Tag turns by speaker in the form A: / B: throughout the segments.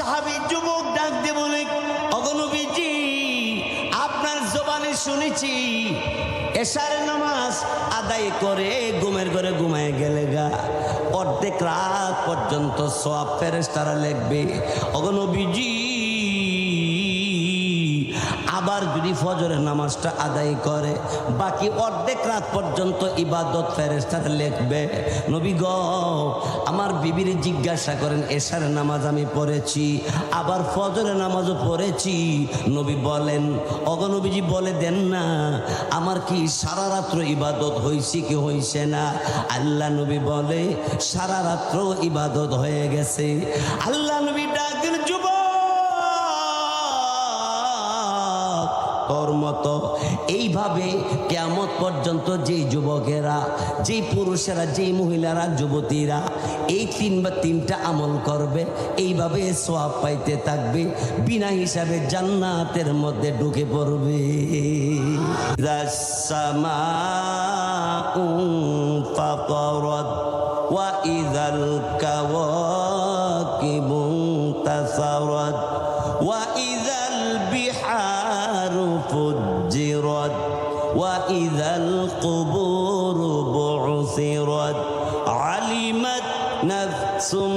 A: সাহাবী যুবক ডাক দিয়ে বলে, ওগো নবীজি, আপনার জবানে শুনেছি এশার নামাজ আদায় করে ঘুমের ঘরে ঘুমায় গেলে গা অর্ধেক রাত পর্যন্ত সওয়াব ফেরেশতারা লিখবে। ওগো নবীজি, আবার যদি ফজরের নামাজটা আদায় করে বাকি অর্ধেক রাত পর্যন্ত ইবাদত ফেরেশতারা লিখবে। নবী গো, আমার বিবির জিজ্ঞাসা করেন, এশার নামাজ আমি পড়েছি, আবার ফজরের নামাজও পড়েছি। নবী বলেন, ওগো নবীজি বলে দেন না, আমার কি সারা রাত্র ইবাদত হয়েছে কি হয়েছে না? আল্লাহ নবী বলে, সারা রাত্র ইবাদত হয়ে গেছে। আল্লাহ নবী ডাকেন, যুবক, তোর মতো এইভাবে কিয়ামত পর্যন্ত যেই যুবকেরা, যেই পুরুষেরা, যেই মহিলারা, যুবতীরা এই তিনটা আমল করবে, এইভাবে সওয়াব পাইতে থাকবে, বিনা হিসাবে জান্নাতের মধ্যে ঢুকে পড়বে। সামাউ ফাতারাত ওয়া ইযাল কাওয়াকিবু তাসারাত ওয়া ইযাল বিহারু ফুজ্জিরাত ওয়া ইযাল কুবুরু বু'সিরাত আলিমাত নাফসুম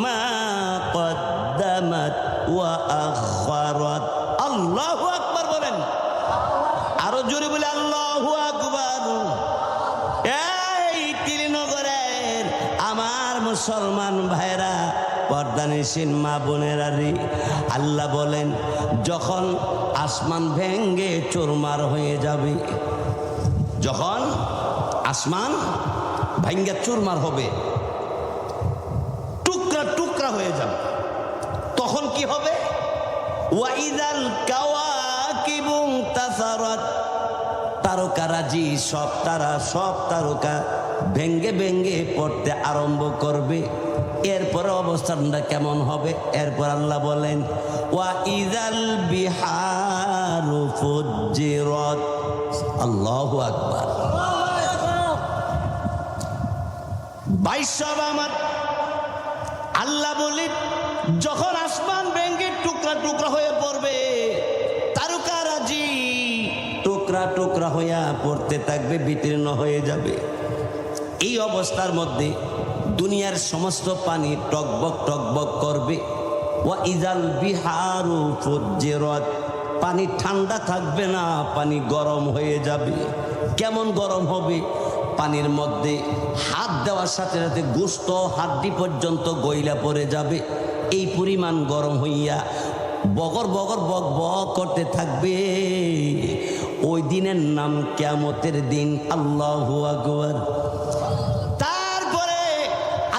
A: মা কদ্দামাত ওয়া আখারাত। আল্লাহু আকবার বলেন, আরো জোরে বলে আল্লাহু আকবার। এই তিলনগরের আমার মুসলমান ভাইরা, পর্দানিসীন মা বোনেরা রে, আল্লাহ বলেন, যখন আসমান ভেঙ্গে চুরমার হয়ে যাবে, যখন আসমান ভেঙ্গে চুরমার হবে, টুকরা টুকরা হয়ে যাবে, তখন কি হবে? ওয়াইদাল কাওয়াকিবু তাসারাত, তারকারাজি সব তারকা ভেঙ্গে ভেঙ্গে পড়তে আরম্ভ করবে। এরপরে অবস্থানটা কেমন হবে? এরপর আল্লাহ বলেন, ওয়াইদাল বিহারু ফুজ্জিরাত। আল্লাহু আকবার। বাইশাব আমার আল্লাহ বলেন, যখন আসমান ভেঙ্গে টুকরা টুকরা হয়ে পড়বে, তারকারাজি টুকরা টুকরা হইয়া পড়তে থাকবে, বিতীর্ণ হয়ে যাবে। এই অবস্থার মধ্যে দুনিয়ার সমস্ত পানি টকবক টকবক করবে। ওয়া ইজাল বিহারু ফুজ্জিরাত, পানি ঠান্ডা থাকবে না, পানি গরম হয়ে যাবে। কেমন গরম হবে? পানির মধ্যে হাত দেওয়ার সাথে সাথে গোশত হাড্ডি পর্যন্ত গইলা পড়ে যাবে। এই পরিমাণ গরম হইয়া বগর বগর বক বক করতে থাকবে। ওই দিনের নাম কিয়ামতের দিন। আল্লাহু আকবার। তারপরে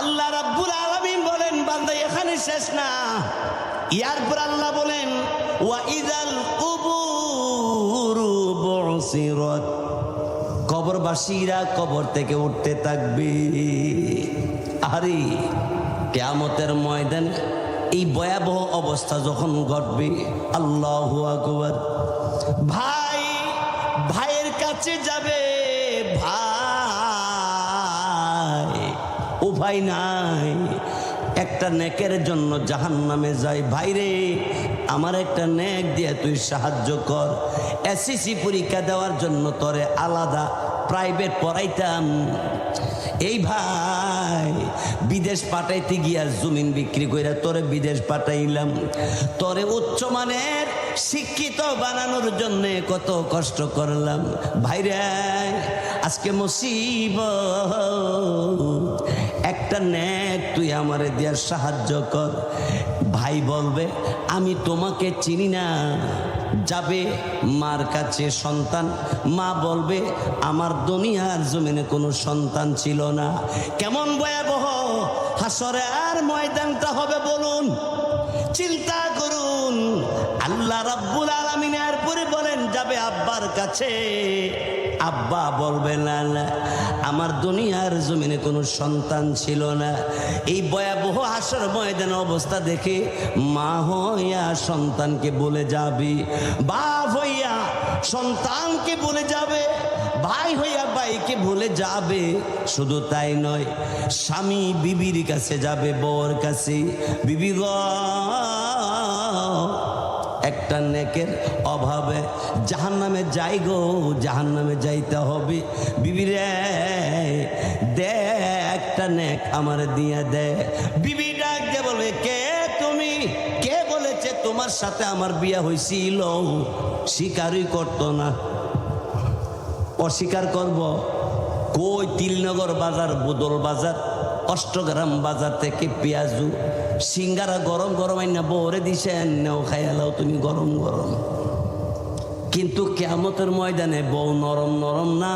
A: আল্লাহ রাব্বুল আলামিন বলেন, বান্দা এখানে শেষ না, এরপর আল্লাহ বলেন, ওয়া ইযাল কুবুরু বু'সিরাত, কবরবাসীরা কবর থেকে উঠতে থাকবে। আরে কিয়ামতের ময়দানে এই ভয়াবহ অবস্থা যখন ঘটবে, আল্লাহু আকবার। ভাই ভাইয়ের কাছে যাবে, ভাই ও ভাই নাই, একটা নেকের জন্য জাহান্নামে যায়। ভাইরে, আমার একটা নেক দিয়ে তুই সাহায্য কর। এসএসসি পরীক্ষা দেওয়ার জন্য তোরে আলাদা প্রাইভেট পড়াইতাম, এই ভাই বিদেশ পাঠাইতে গিয়া জমিন বিক্রি কইরা তোরে বিদেশ পাঠাইলাম। তোরে উচ্চমানের শিক্ষিত বানানোর জন্য কত কষ্ট করলাম। ভাইরে, আজকে মুসিবত, একটা নেক তুই আমারে দেওয়ার সাহায্য কর। ভাই বলবে, আমি তোমাকে চিনি না। যাবে মার কাছে সন্তান, মা বলবে, আমার দুনিয়ার জমিনে কোনো সন্তান ছিল না। কেমন ভয়াবহ হাসরে আর ময়দানটা হবে বলুন, চিন্তা করুন। আল্লাহ রাব্বুল আলামিন এরপরে বলেন, যাবে আব্বার কাছে। আব্বা বলবে, না না, আমার দুনিয়ার জমিনে কোনো সন্তান ছিল না। এই ভয়াবহ হাসর ময়দানের অবস্থা দেখে মা হইয়া সন্তানকে বলে যাবে, বাপ হইয়া সন্তানকে বলে যাবে, ভাই হইয়া ভাইকে ভুলে যাবে। শুধু তাই নয়, স্বামী বিবির কাছে যাবে, বউর কাছে, বিবি গো একটা নেকের অভাবে জাহান্নামে যাই গো, জাহান্নামে যাইতে হবে। বিবি রে দে একটা নেক আমার দিয়া দে। বিবি ডাক দিয়ে বলবে, কে তুমি? কে বলেছে তোমার সাথে আমার বিয়া হয়েছিল? স্বীকারই করতো না, অস্বীকার করব। কই তিলনগর বাজার, বুদল বাজার, অষ্টগ্রাম বাজার থেকে পেঁয়াজু সিঙ্গারা গরম গরম আইনা বউরে দিছেন, নেও খাইয়ালাও তুমি গরম গরম। কিন্তু কিয়ামতের ময়দানে বউ নরম নরম না,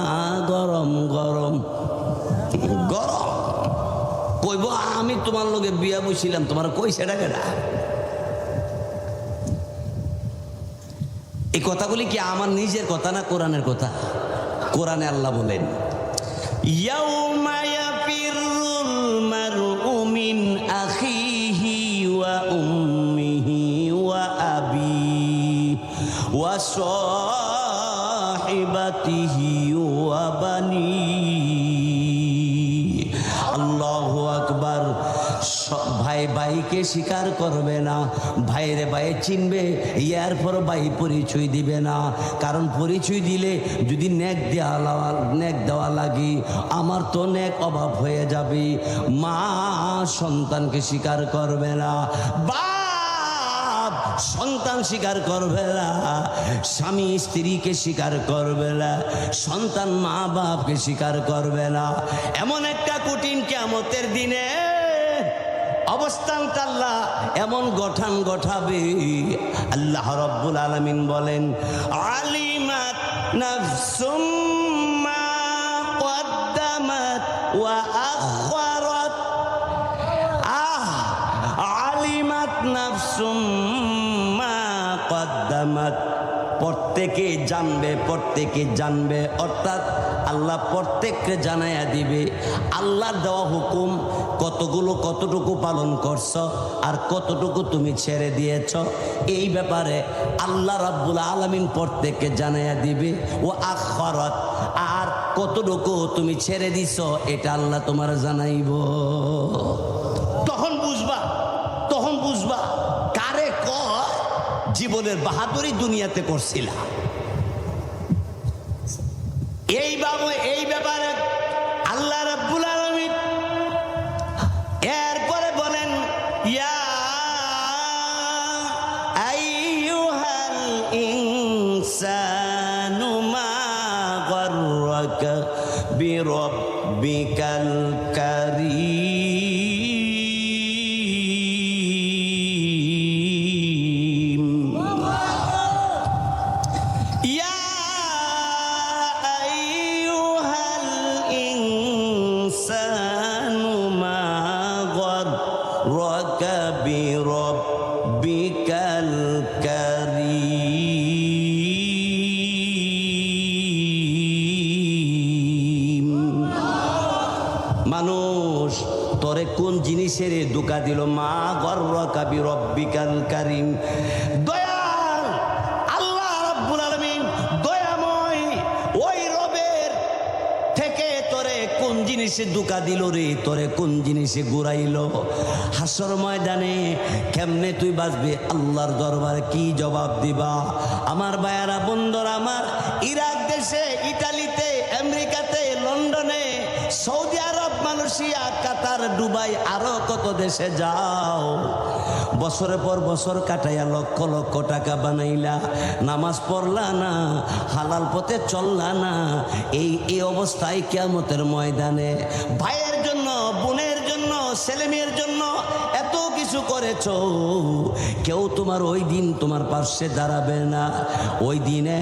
A: গরম গরম গরম। কইব আমি তোমার লগে বিয়া বসছিলাম, তোমার কই সেটা কেডা? এই কথাগুলি কি আমার নিজের কথা না কোরআনের কথা? কোরআনে আল্লাহ বলেন, ইয়াউমা ইয়াফিরুল মারউ মিন আখিহি ওয়া উম্মিহি ওয়া আবিহি ওয়া সাহিবাতিহি ওয়া বানিহি। আল্লাহু আকবার। ভাই ভাইকে স্বীকার করবে না, ভাইরে ভাই চিনবে, এরপর ভাই পরিচয় দিবে না। কারণ পরিচয় দিলে যদি নেক দেওয়া লাগে, আমার তো নেক অভাব হয়ে যাবে। মা সন্তানকে স্বীকার করবে না, বাপ সন্তান স্বীকার করবে না, স্বামী স্ত্রীকে স্বীকার করবে না, সন্তান মা বাপকে স্বীকার করবে না। এমন একটা কঠিন কিয়ামতের দিনে অবস্থানটা আল্লাহ এমন গঠন গঠাবে। আল্লাহ রাব্বুল আলামিন বলেন, আলিমাত নাফসুম মা কদ্দামাত ওয়া আখারাত। আলিমাত নাফসুম মা কদ্দামাত, প্রত্যেকে জানবে, প্রত্যেকে জানবে, অর্থাৎ আল্লাহ প্রত্যেককে জানাইয়া দিবে আল্লাহর দেওয়া হুকুম কতটুকু পালন করছ আর কতটুকু তুমি ছেড়ে দিয়েছ। এই ব্যাপারে আল্লাহ রাব্বুল আলামিন প্রত্যেককে জানাইয়া দিবে। ও আখারাত, আর কতটুকু তুমি ছেড়ে দিছ এটা আল্লাহ তোমার জানাইব। তখন বুঝবা কারে কয় জীবনের বাহাদুরি দুনিয়াতে করছিলা। এই ব্যাপারে আল্লাহ রাব্বুল আলামিন এরপরে বলেন, ইয়া আইয়ুহাল ইনসানু মা গাররাকা বিরাব্বিকাল কারীম। বিরব্বিকাল কারীম। মানুষ তোরে কোন জিনিসের ধোঁকা দিল? মা গররাকা বিরব্বিকাল কারীম। দয়াল আল্লাহ রাব্বুল আলামিন দয়াময়, ওই রবের থেকে তোরে কোন জিনিসে ধোঁকা দিল রে? তোরে কোন জিনিসে ঘুরাইল? হাসর ময়দানে কেমনে তুই বাঁচবি? আল্লাহর দরবারে কি জবাব দিবা? আমার ভাইয়ারা, বন্ধুরা আমার, ইরাক দেশে, ইটালিতে, আমেরিকাতে, লন্ডনে, সৌদি আরব, মালয়েশিয়া, কাতার, দুবাই, আরো কত দেশে যাও, বছরের পর বছর কাটাইয়া লক্ষ লক্ষ টাকা বানাইলা, নামাজ পড়লা না, হালাল পথে চললা না। এই অবস্থায় কিয়ামতের ময়দানে ভাইয়ের জন্য, বোনের জন্য, ছেলে মেয়ের জন্য এত কিছু করেছো, কেউ তোমার ওই দিন তোমার পাশে দাঁড়াবে না। ওই দিনে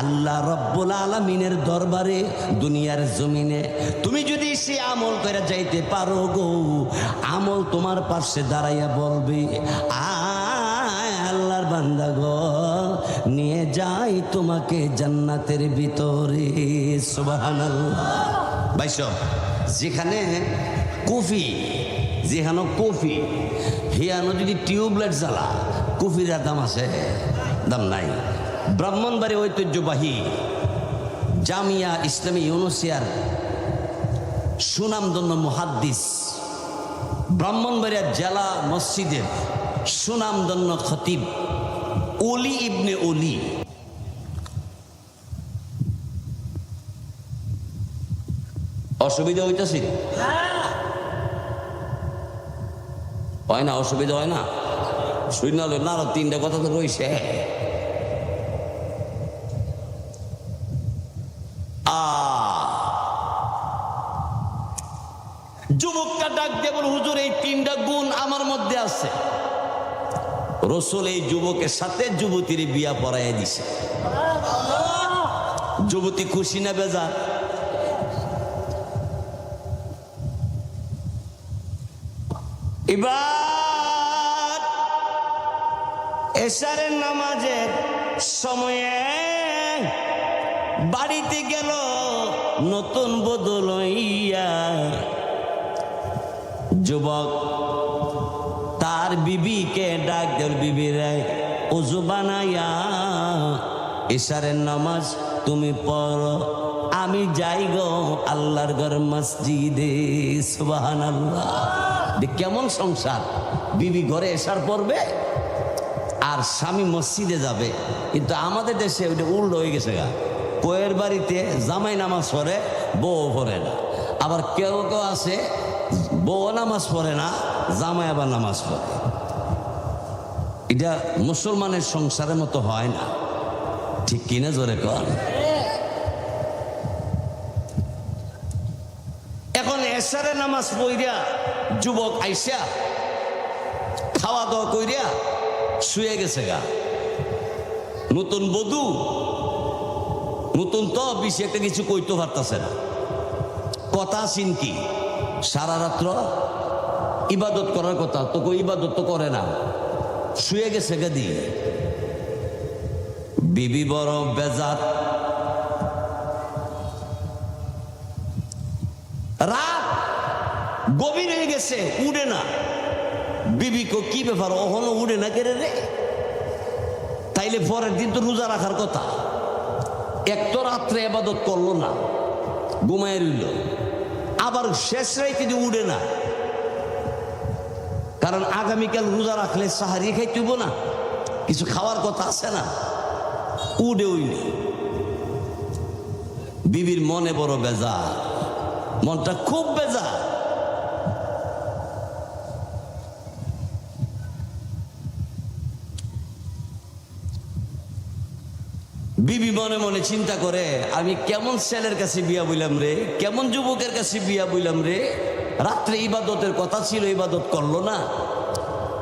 A: আল্লাহ রাব্বুল আলামিনের দরবারে, দুনিয়ার জমিনে তুমি যদি সে আমল করে যাইতে পারো গো, আমল তোমার পাশে দাঁড়াইয়া বলবে, আয় আল্লাহর বান্দা গো, নিয়ে যাই তোমাকে জান্নাতের ভিতরে। সুবহানাল্লাহ। ভাইসো, যেখানে কফি হিয়ানো যদি টিউবলাইট জ্বালা, কফির দাম আছে? দাম নাই। ব্রাহ্মণবাড়ি ঐতিহ্যবাহী জামিয়া ইসলামী ইউনুসিয়ার সুনামধন্য মুহাদ্দিস, ব্রাহ্মণবাড়িয়া জেলা মসজিদের সুনামধন্য খতিব ওলি ইবনে ওলি। অসুবিধা হইতেছে? হয় না? অসুবিধা হয় না? শুই না না, আরো তিনটা কথা তো রয়েছে। যুবকটা ডাক দিয়ে বল, হুজুর এই তিনটা গুণ আমার মধ্যে আছে। রাসূল এই যুবকের সাথে যুবতীর বিয়া পড়াইয়া দিছে। যুবতী খুশি না বেজার? এবার এশারের নামাজের সময়ে বাড়িতে গেল নতুন বধূ লইয়া। যুবক তার বিবিকে ডাক দেল, বিবি রে ওযু বানাইয়া এশারের নামাজ তুমি পড়ো, আমি যাই গো আল্লাহর ঘর মসজিদে। সুবহানাল্লাহ। কেমন সংসার! বিবি ঘরে এশার পড়বে আর স্বামী মসজিদে যাবে। কিন্তু আমাদের দেশে ওইটা উল্টো হয়ে গেছে গা। বউয়ের বাড়িতে জামাই নামাজ পড়ে, বউ পড়ে না। আবার কেউ কেউ আছে বউ নামাজ পড়ে না, জামাই আবার নামাজ পড়ে। এটা মুসলমানের সংসারের মতো হয় না, ঠিক কিনা জোরে কর। এখন এশারের নামাজ পড়িয়া যুবক আইসা খাওয়া দাওয়া কইরা শুয়ে গেছে গা। নতুন বধূ, নতুন তো বেশি একটা কিছু কইতে পারতেছে না। কথা আছেন কি, সারা রাত্র ইবাদত করার কথা, তো কই ইবাদত তো করে না, শুয়ে গেছে গা দিয়ে। বিবি বড় বেজার। রাত গভীর হয়ে গেছে, উড়ে না। বিবি কো কি ব্যাপার, ওহনো উড়ে না কেড়ে রে? তাইলে পরের দিন তো রোজা রাখার কথা। এক তো রাত্রে ইবাদত করলো না, ঘুমায় রইল। আবার শেষ রাইতে যে উড়ে না, কারণ আগামীকাল রোজা রাখলে সাহারি খাইতে হইব না, কিছু খাওয়ার কথা আছে না। উড়ে উইলে বিবির মনে বড় বেজার, মনটা খুব বেজার। বিবি মনে মনে চিন্তা করে, আমি কেমন ছেলের কাছে বিয়া বইলাম রে, কেমন যুবকের কাছে বিয়া বইলাম রে। রাত্রে ইবাদতের কথা ছিল, ইবাদত করলো না,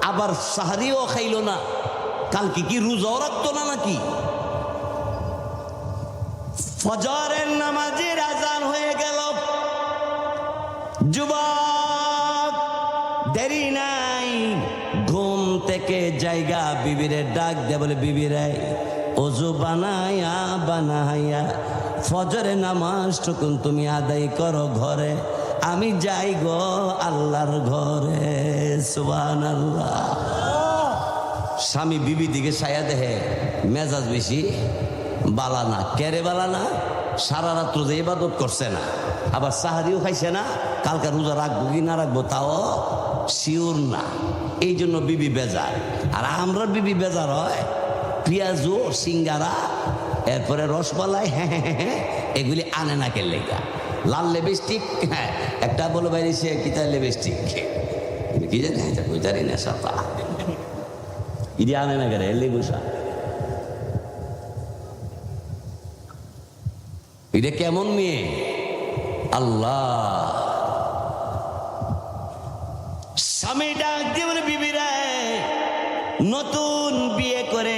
A: আবার সাহারিও খাইলো না, কালকে কি রোজাও রাখতো না নাকি? ফজরের নামাজের আজান হয়ে গেল। যুবক দেরি নাই, ঘুম থেকে জায়গা বিবিরে ডাক দে, বলে বিবিরে ওযু বানাইয়া বানাইয়া ফজরের নামাজটুকুন তুমি আদায় করো ঘরে, আমি যাই গো আল্লাহর ঘরে। সুবহানাল্লাহ। স্বামী বিবি দিকে ছায়া দেহে, মেজাজ বেশি বালা না। কেরে বালা না? সারা রাত্র যে ইবাদত করছে না, আবার সাহারিও খাইছে না, কালকে রোজা রাখবো কি না রাখবো তাও শিওর না। এই জন্য বিবি বেজার। আর আমরা বিবি বেজার হয় পেঁয়াজু, সিঙ্গারা, এরপরে রসমালাই, এগুলি আনে না কে লেগা। লাল লিপস্টিক, হ্যাঁ একটা বলে বাইরেছে কিতা লিপস্টিক কি জানি, বুঝারি না সাপা ইডি আনে না কেন লেবুসা। এটা কেমন মেয়ে! আল্লাহ। স্বামী ডাক দিয়ে বলে, বিবিরা নতুন বিয়ে করে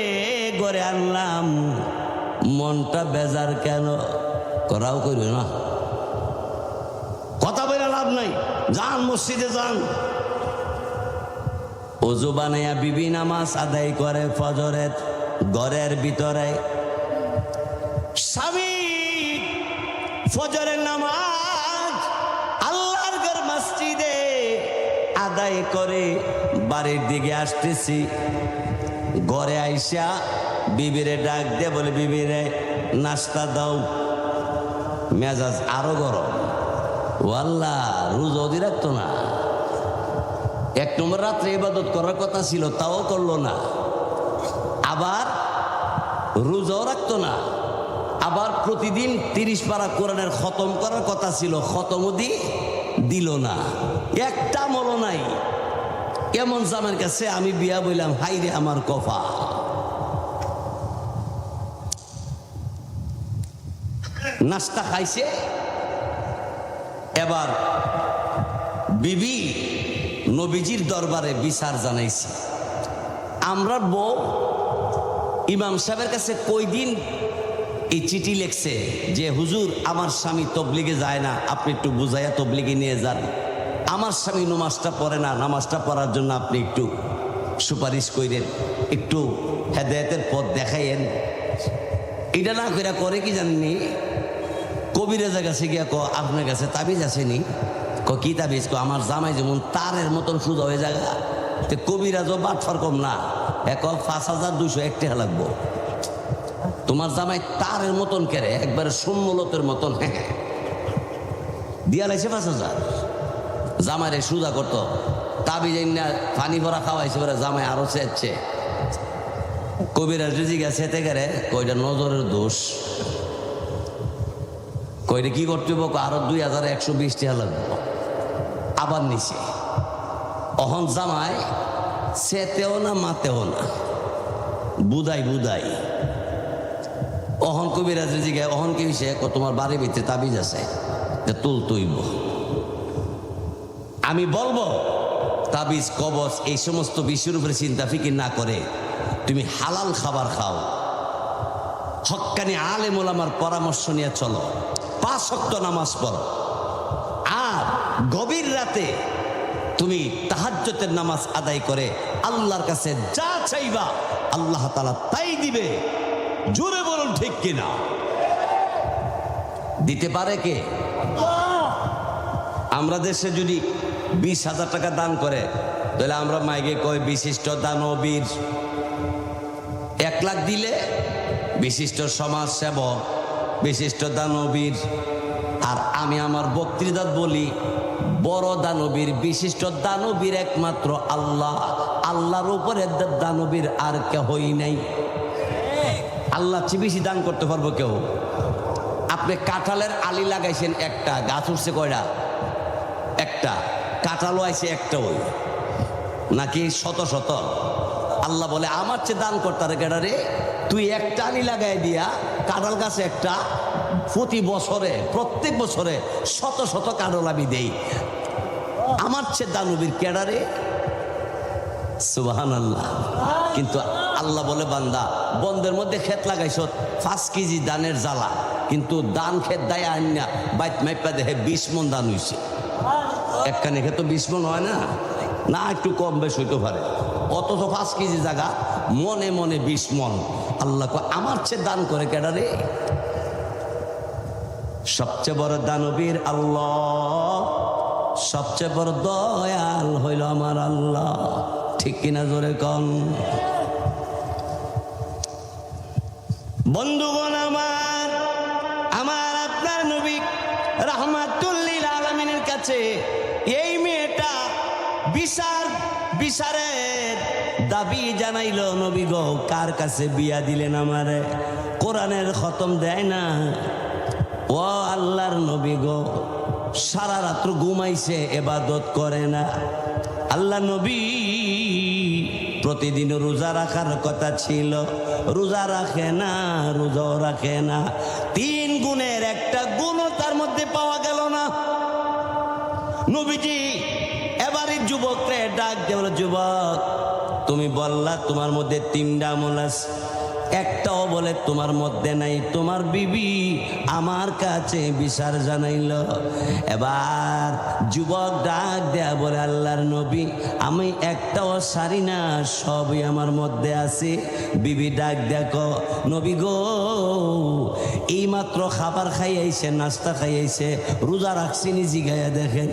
A: ঘরে আনলাম, মনটা বেজার কেন? করাও করিও না, কথা বলে লাভ নাই, যান মসজিদে যান। ওযু বানাইয়া বিবি নামাজ আদায় করে ফজরের ঘরের ভিতরে। স্বামী ফজরের নামাজ আল্লাহর ঘর মসজিদে আদায় করে বাড়ির দিকে আসতেছি। ঘরে আইসা বিবিরে ডাক দে, বলে বিবিরে নাস্তা দাও। মেজাজ আরো গরম। ওয়াল্লাহ রোজা অধি রাখতো না। 1 নম্বর রাত্রে ইবাদত করার কথা ছিল, তাও করলো না। আবার রোজাও রাখতো না। আবার প্রতিদিন 30 পারা কোরআনের খতম করার কথা ছিল, খতমও দিল না। একটা আমলও নাই। এমন জামার কাছে আমি বিয়া বললাম, হাই রে আমার কফা। নাস্তা খাইছে, এবার বিবি নবীজির দরবারে বিচার জানাইছে। আমরা বউ ইমাম সাহেবের কাছে কয়দিন এই চিঠি লিখছে যে হুজুর আমার স্বামী তবলিগে যায় না, আপনি একটু বুঝাইয়া তবলিগে নিয়ে যান। আমার স্বামী নামাজটা পড়ে না, নামাজটা পড়ার জন্য আপনি একটু সুপারিশ করেন, একটু হেদায়েতের পথ দেখাইয়েন। এটা না করে কি জানেননি, কবিরাজের কাছে গিয়া আপনার কাছে তাবিজ আসেনি? কি তাবিজ? আমার জামাই যেমন তারের মতন সোজা হয়ে যায়। কবিরাজও বাটফার কম না, 5,201 টাকা লাগবো। তোমার জামাই তারের মতন কেড়ে একবারে সুন্নলতের মতন দিয়া লাইছে 5,000। জামাইরে সুজা করতো, তাবিজ না পানি ভরা খাওয়াইছে, জামাই আরো চেয়েছে। কবিরাজ রেজি গেছে গেলে কয়টা নজরের দোষ, কইরে কি করতে হবো, আরো 2,120 টাকা লাগবে। আবার নিছে। অহন জামাই সেতেও না মাতেও না, বুদাই। অহন কবিরাজ জিগায়, অহন কি হয়েছে? তোমার বাড়ির ভিতরে তাবিজ আছে, তুইব। আমি বলবো তাবিজ কবচ এই সমস্ত বিষয়ের উপরে চিন্তা ফিকির না করে তুমি হালাল খাবার খাও, হক্কানি আলেম ওলামার পরামর্শ নিয়ে চলো, 5 ওয়াক্ত নামাজ পড়ো, আর গভীর রাতে তুমি তাহাজ্জুদের নামাজ আদায় করে আল্লাহর কাছে যা চাইবা আল্লাহ তাআলা তাই দিবে। জোরে বলুন ঠিক কিনা? দিতে পারে কে? আমরা দেশে যদি 20,000 টাকা দান করে, তাহলে আমরা মাইকে কই বিশিষ্ট দানবীর। 1 লাখ দিলে বিশিষ্ট সমাজ সেবক, বিশিষ্ট দানবীর। আর আমি আমার বক্তৃতা বলি, বড় দানবীর, বিশিষ্ট দানবীর একমাত্র আল্লাহ। আল্লাহর উপরে দানবীর আর কেউই নাই। আল্লাহ চেয়ে বেশি দান করতে পারবো কেউ? আপনি কাঁঠালের আলি লাগাইছেন, একটা গাছ উঠছে কয়টা? একটা। কাঁঠালও আইছে একটা, ওই নাকি শত শত? আল্লাহ বলে আমার চেয়ে দান করতে রে কেডা রে? তুই একটা আলি লাগাই দিয়া কাঁঠাল গাছে একটা, প্রত্যেক বছরে শত শত কাঁঠাল আমি দেই। আমার চেয়ে দানবীর কেডা রে? সুবহানাল্লাহ। কিন্তু আল্লাহ বলে, বান্দা বন্ধের মধ্যে ক্ষেত লাগাইছ 5 কেজি দানের জ্বালা, কিন্তু দান ক্ষেত দায় আন্যা বাইত মাইপা দেখে 20 মন দান হইছে। একখানে ক্ষেত 20 মন হয় না, না একটু কম বেশ হইতে পারে। অথচ 5 কেজি জায়গা মনে মনে 20 মন। আল্লাহ আমার চেয়ে দান করে কেডা রে? সবচেয়ে বড় দানবীর আল্লাহ, সবচেয়ে বড় দয়াল হইল আমার আল্লাহ। ঠিক কিনা? জোরে কন। বন্ধুগণ আমার, আমার আপনার নবী রাহমাতুল লিল আলামিনের কাছে এই মেয়েটা বিচারের দাবি জানাইল। নবী গো, কার কাছে বিয়া দিলেন আমারে? কোরআনের খতম দেয় না। ও আল্লাহর নবী গো, সারা রাত্র ঘুমাইছে, ইবাদত করে না। আল্লাহ নবী প্রতিদিন রোজা রাখার কথা ছিল, রোজা রাখে না, রোজাও রাখে না। 3 গুণের একটা গুণও তার মধ্যে পাওয়া গেল না। নবীজি এবারে যুবকরে ডাক দিয়ে বলে, যুবক তুমি বললা তোমার মধ্যে 3টা আমল আছে, একটাও বলে তোমার মধ্যে নাই। তোমার বিবি আমার কাছে বিচার জানাইল। এবার যুবক ডাক দেয়া বলে, আল্লাহর নবী আমি একটাও সারি না, সবই আমার মধ্যে আছে। বিবি ডাক দেখো, নবী গো এইমাত্র খাবার খাইয়াইছে, নাস্তা খাইয়াইছে, রোজা রাখছিনি জিগাইয়া দেখেন,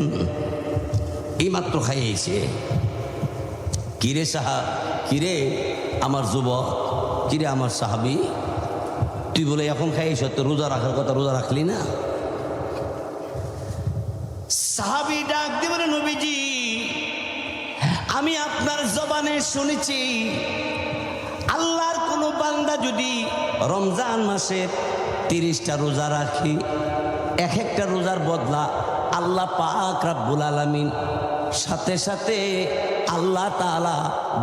A: এইমাত্র খাইয়াইছে। কিরে সাহা, কিরে আমার যুবক, কিরে আমার সাহাবি, তুই বলে এখন খাইছ, তো রোজা রাখার কথা রোজা রাখলি না? সাহাবী ডাক দিয়ে বলে, নবীজি আমি আপনার জবানে শুনেছি আল্লাহর কোন বান্দা যদি রমজান মাসের 30টা রোজা রাখি, এক একটা রোজার বদলা আল্লাহ পাক রব্বুল আলামিন সাথে সাথে আল্লাহ তাআলা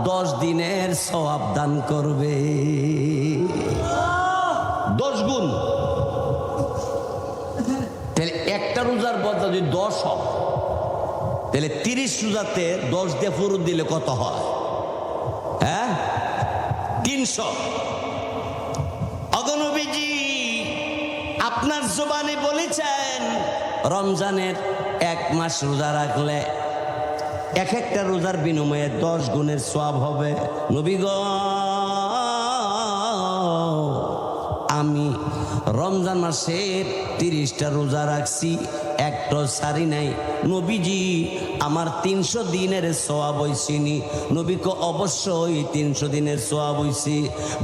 A: 10 দিনের সওয়াব দান করবে, 10 গুণ। তাহলে একটা রোজার বদলা যদি 10 হয়, তাহলে 30 রোজাতে 10 দিয়ে ফুরুত দিলে কত হয়? হ্যাঁ, 300। অগনবীজি আপনার জবানে বলেছেন রমজানের 1 মাস রোজা রাখলে এক একটা রোজার বিনিময়ে 10 গুণের সওয়াব হবে। নবী গো আমি রমজান মাসের 30টা রোজা রাখছি, একটা সারি নাই। নবীজি আমার 300 দিনের সওয়াব হইছিনি। নবী কো অবশ্যই 300 দিনের সওয়াব হইছি।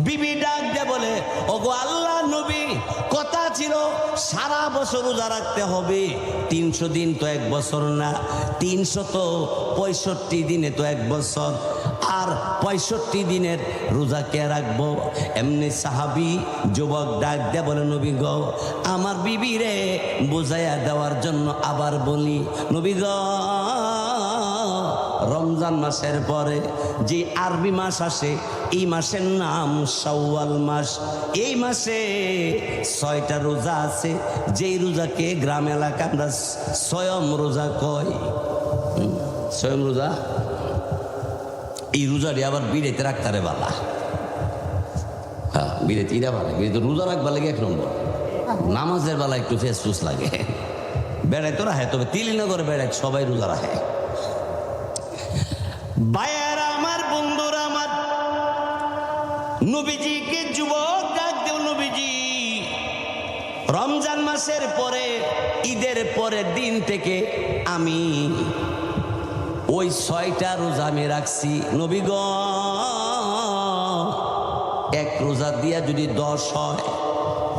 A: বিবি ডাক দিয়ে বলে, ওগো আল্লাহ নবী, কথা ছিল সারা বছর রোজা রাখতে হবে, 300 দিন তো 1 বছর না, 365 দিনে তো 1 বছর, আর 65 দিনের রোজা কে রাখবো? এমনি সাহাবী যুবক ডাক দিয়ে বলে, নবী গো আমার বিবি রে বুঝাইয়া দেওয়ার জন্য আবার বলি, নবী গো রমজান মাসের পরে যে আরবি মাস আসে, এই মাসের নাম শাওয়াল মাস। এই মাসে 6টা রোজা আছে, যেই রোজাকে গ্রাম এলাকা আমরা স্বয়ং রোজা কই। স্বয়ং রোজা, এই রোজাটি আবার বিড়াইতে রাখতারে বালা। হ্যাঁ, বিড়াইতে ইরা ভালো, বিড়াইতে রোজা রাখবা লাগে 1 নম্বর। নামাজের বেলা একটু ফেসফুস লাগে, বেড়াই তো রাখে, তবে তিলিনগরে বেড়াই সবাই রোজা রাখে। ভাইয়ারা আমার, বন্ধুরা আমার, নবীজিকে যুবক ডাক দেব, নবীজি রমজান মাসের পরে ঈদের পরের দিন থেকে আমি ওই 6টা রোজা আমি রাখছি। নবী গো 1 রোজা দিয়া যদি 10 হয়,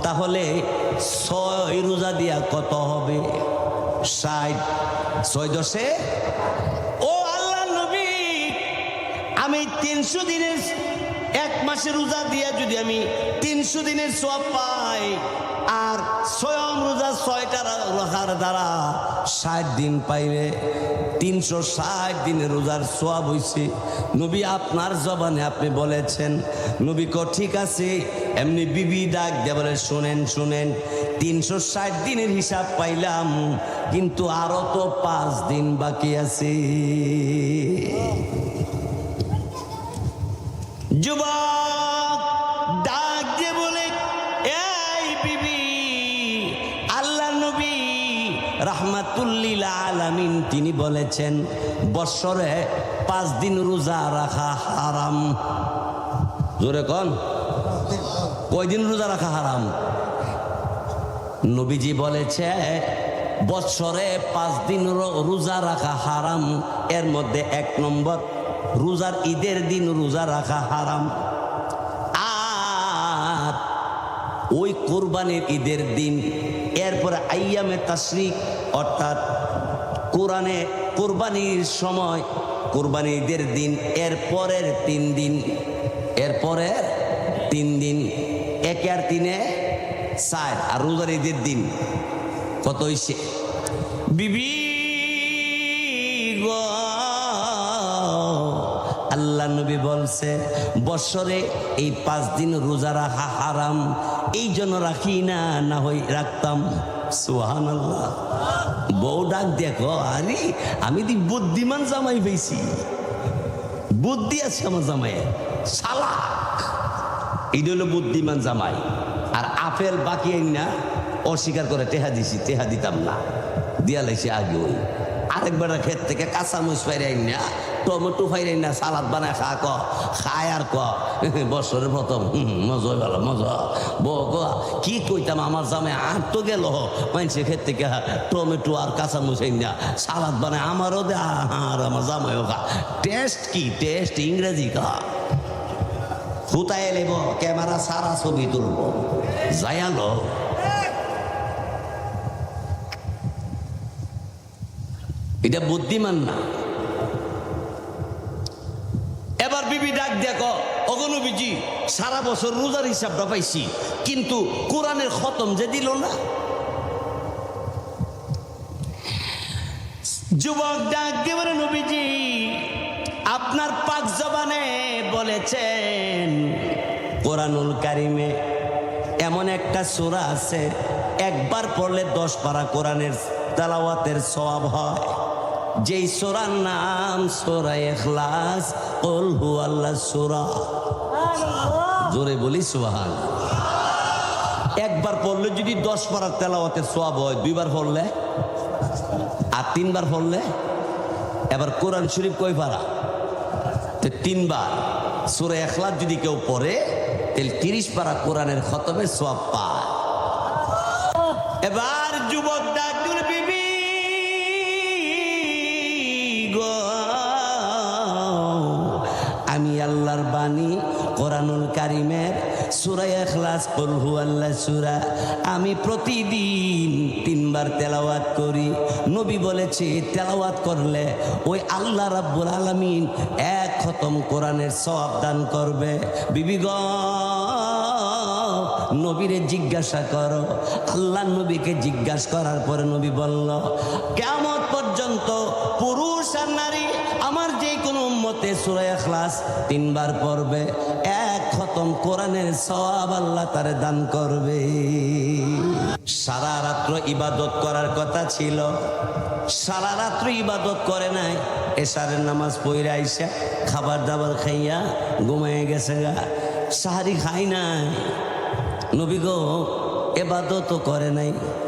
A: তাহলে 6 রোজা দিয়া কত হবে? 60। 6 10 ও আল্লাহ নবী, আমি 300 দিনের 1 মাসের রোজা দিয়া যদি আমি 300 দিনের সওয়াব পাই, আর স্বয়ং রোজা 6টা রাখার দ্বারা 60 দিন পাইবে, 360 দিনের রোজার সওয়াব হইছে। নবী আপনার জবানে আপনি বলেছেন। নবী কো ঠিক আছে। এমনি বিবি ডাক দিয়ে বলে, শুনেন শুনেন, 360 দিনের হিসাব পাইলাম, কিন্তু আরো তো 5 দিন বাকি আছে। যুবক ডাক দিয়ে বলে, এই বিবি, আল্লাহ নবী রাহমাতুল্লিল আলামিন তিনি বলেছেন বছরে 5 দিন রোজা রাখা হারাম। জোরে কোন, কয়দিন রোজা রাখা হারাম? নবীজি বলেছে বছরে 5 দিন রোজা রাখা হারাম। এর মধ্যে 1 নম্বর রোজার ঈদের দিন রোজা রাখা হারাম, আর ওই কোরবানির ঈদের দিন, এরপরে আইয়ামে তাশরিক অর্থাৎ কোরআনে কোরবানির সময়, কোরবানির ঈদের দিন, এরপরের 3 দিন, এরপরের 3 দিন, 1 আর 3 4, আর রোজার ঈদের দিন কত হইছে? বিবি গো, আল্লাহ নবী বলছে বছরে এই 5 দিন রোজা রাখা হারাম, এই জন্য রাখি না, না হই রাখতাম। সুবহানাল্লাহ। বউ ডাক দেখো, আরে আমি দি বুদ্ধিমান জামাই পেয়েছি, বুদ্ধি আছে আমার জামাই, চালাক। এই হলো বুদ্ধিমান জামাই। আর আপেল বাকি না অস্বীকার করে, টেহা দিছি, টেহা দিতাম না, দিয়া লাইছি আগে। ওই আরেকবার ক্ষেত থেকে কাঁচামরিচ ফাইরাই না, টমেটো ফাইরাই না, সালাদ বানায় খা, ক খায় আর ক বছরের প্রথম মজা গেল, মজা। বউ কি কইতাম, আমার জামাই আর তো গেল মানুষের ক্ষেত থেকে টমেটো আর কাঁচামরিচ না সালাদ বানায়, আমারও দে আর আমার জামাইও খা। টেস্ট কি টেস্ট, ইংরেজি কা। হুতায় এলেব, ক্যামেরা সারা ছবি তুলব, যাইয়ালো। এটা বুদ্ধিমান না। এবার বিবি ডাক দেখো, অগনবীজি সারা বছর রোজার হিসাবটা পাইছি, কিন্তু কোরআনের খতম যে দিল না। যুবক ডাক দিয়ে বলে, নবীজি আপনার পাক জবানে বলেছেন কোরআনুল কারিমে এমন একটা সূরা আছে, একবার পড়লে 10 পারা কোরআনের তেলাওয়াতের সওয়াব হয়। যেই সূরার নাম সূরা ইখলাস, কুল হুয়াল্লাহ সূরা। জোরে বলি সুবহানাল্লাহ। একবার পড়লে যদি 10 পারার তেলাওয়াতের সওয়াব হয়, 2 বার পড়লে আর 3 বার পড়লে, এবার কোরআন শরীফ কয় পারা? 3 বার। সূরা ইখলাস যদি কেউ পড়ে তাহলে 30 পারা কোরআনের খতমের সওয়াব পায়। এবার যুবক ডাক দিল, বিবি গো, আমি আল্লাহর বাণী কোরআনুল কারিমের সূরা ইখলাস কুল হুয়াল্লাহ সূরা আমি প্রতিদিন 3 বার তেলাওয়াত করি। নবী বলেছে তেলাওয়াত করলে ওই আল্লাহ রাব্বুল আলামিন 1 খতম কোরআনের সওয়াব দান করবে। বিবি গো, নবীরে জিজ্ঞাসা করো। আল্লাহ নবীকে জিজ্ঞাসা করার পরে নবী বলল, কিয়ামত পর্যন্ত পুরুষ আর নারী আমার যে কোনো উম্মতে সূরা ইখলাস 3 বার পড়বে, 1 খতম কোরআনের সওয়াব আল্লাহ তারে দান করবে। সারা রাত্র ইবাদত করার কথা ছিল, সারা রাত্র ইবাদত করে নাই, এশারের নামাজ পড়ে আইসা খাবার দাবার খাইয়া ঘুমায় গেছে গা, সাহারি খাই নাই। নবী গো ইবাদতও করে নাই।